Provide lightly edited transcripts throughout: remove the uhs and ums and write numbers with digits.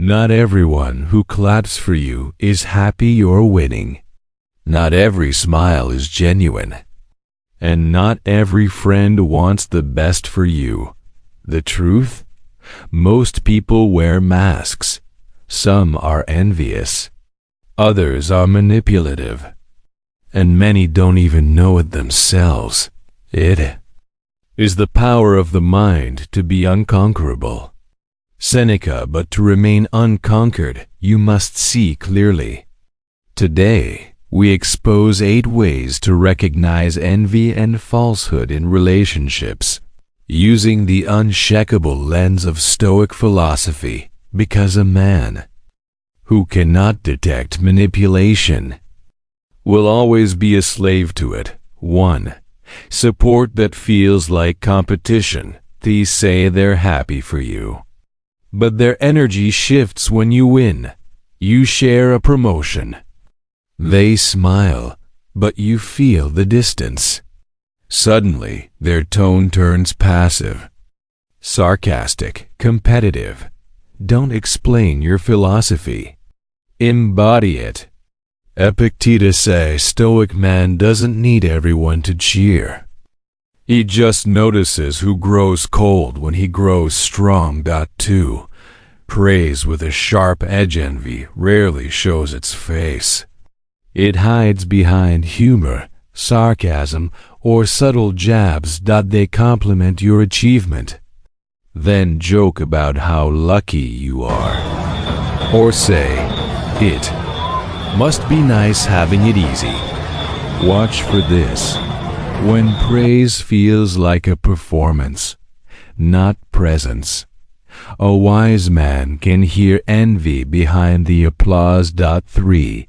Not everyone who claps for you is happy you're winning. Not every smile is genuine. And not every friend wants the best for you. The truth? Most people wear masks. Some are envious. Others are manipulative. And many don't even know it themselves. It is the power of the mind to be unconquerable. Seneca, but to remain unconquered, you must see clearly. Today, we expose 8 ways to recognize envy and falsehood in relationships, using the unshakable lens of Stoic philosophy, because a man who cannot detect manipulation will always be a slave to it. 1. Support that feels like competition. These say they're happy for you, but their energy shifts when you win. You share a promotion. They smile, but you feel the distance. Suddenly, their tone turns passive, sarcastic, competitive. Don't explain your philosophy. Embody it. Epictetus, a Stoic man, doesn't need everyone to cheer. He just notices who grows cold when he grows strong. 2. Praise with a sharp edge. Envy rarely shows its face. It hides behind humor, sarcasm, or subtle jabs. They compliment your achievement, then joke about how lucky you are. Or say, "It must be nice having it easy." Watch for this. When praise feels like a performance, not presence. A wise man can hear envy behind the applause. 3.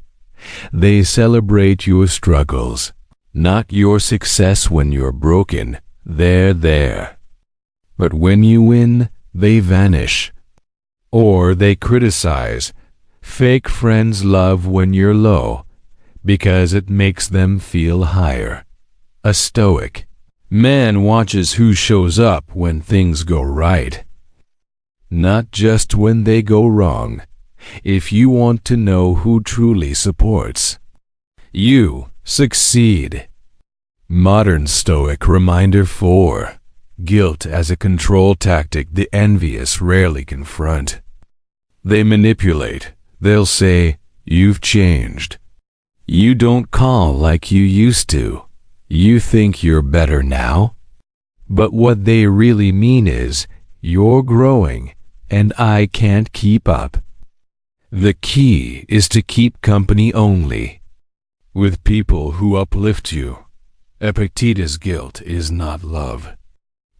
They celebrate your struggles, not your success. When you're broken, they're there. But when you win, they vanish. Or they criticize. Fake friends love when you're low, because it makes them feel higher. A Stoic man watches who shows up when things go right, not just when they go wrong. If you want to know who truly supports you, succeed. Modern Stoic reminder. 4. Guilt as a control tactic. The envious rarely confront. They manipulate. They'll say, "You've changed. You don't call like you used to. You think you're better now?" But what they really mean is, "You're growing, and I can't keep up." The key is to keep company only with people who uplift you. Epictetus, guilt is not love,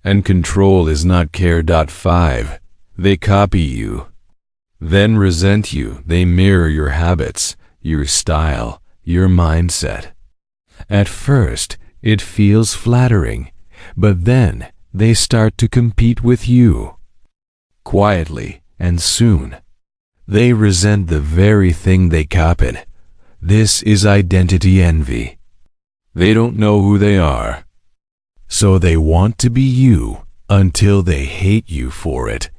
and control is not care. 5. They copy you, then resent you. They mirror your habits, your style, your mindset. At first, it feels flattering, but then they start to compete with you quietly, and soon they resent the very thing they copied. This is identity envy. They don't know who they are, so they want to be you until they hate you for it.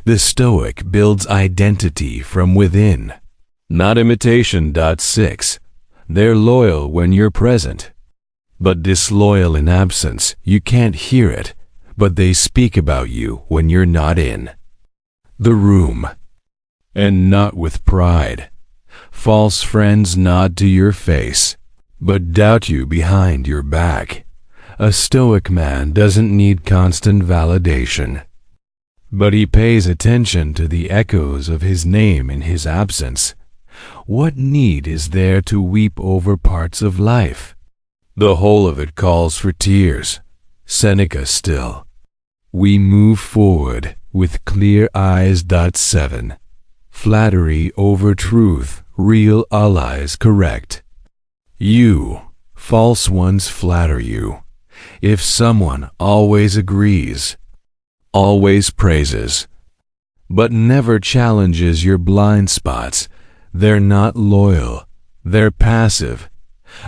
The Stoic builds identity from within, not imitation. 6. They're loyal when you're present, but disloyal in absence. You can't hear it, but they speak about you when you're not in the room, and not with pride. False friends nod to your face, but doubt you behind your back. A Stoic man doesn't need constant validation, but he pays attention to the echoes of his name in his absence. What need is there to weep over parts of life? The whole of it calls for tears. Seneca. Still, we move forward with clear eyes. 7. Flattery over truth. Real allies correct you. False ones flatter you. If someone always agrees, always praises, but never challenges your blind spots, they're not loyal, they're passive.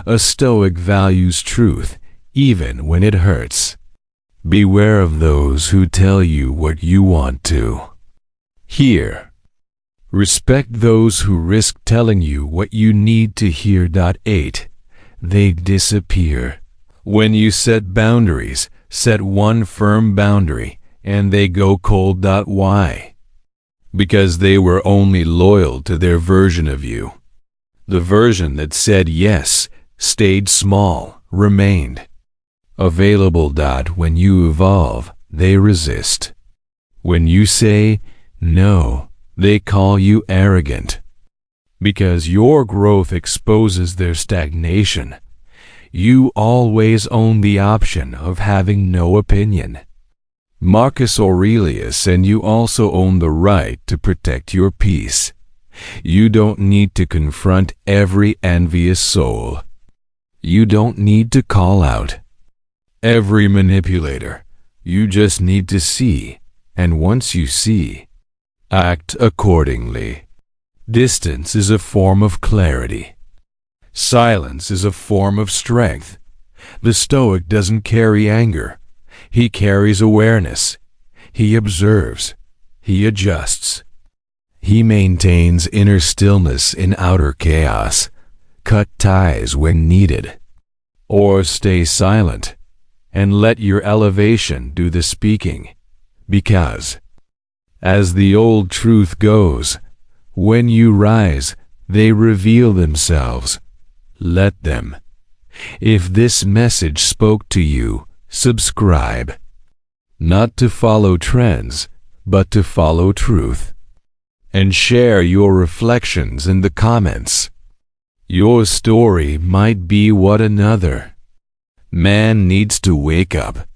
A Stoic values truth, even when it hurts. Beware of those who tell you what you want to hear. Respect those who risk telling you what you need to hear. 8. They disappear. When you set boundaries, set one firm boundary, and they go cold. Why? Because they were only loyal to their version of you. The version that said yes, stayed small, remained available. When you evolve, they resist. When you say no, they call you arrogant. Because your growth exposes their stagnation, you always own the option of having no opinion. Marcus Aurelius, and you also own the right to protect your peace. You don't need to confront every envious soul. You don't need to call out every manipulator. You just need to see, and once you see, act accordingly. Distance is a form of clarity. Silence is a form of strength. The Stoic doesn't carry anger. He carries awareness. He observes. He adjusts. He maintains inner stillness in outer chaos. Cut ties when needed. Or stay silent and let your elevation do the speaking. Because, as the old truth goes, when you rise, they reveal themselves. Let them. If this message spoke to you, subscribe. Not to follow trends, but to follow truth. And share your reflections in the comments. Your story might be what another man needs to wake up.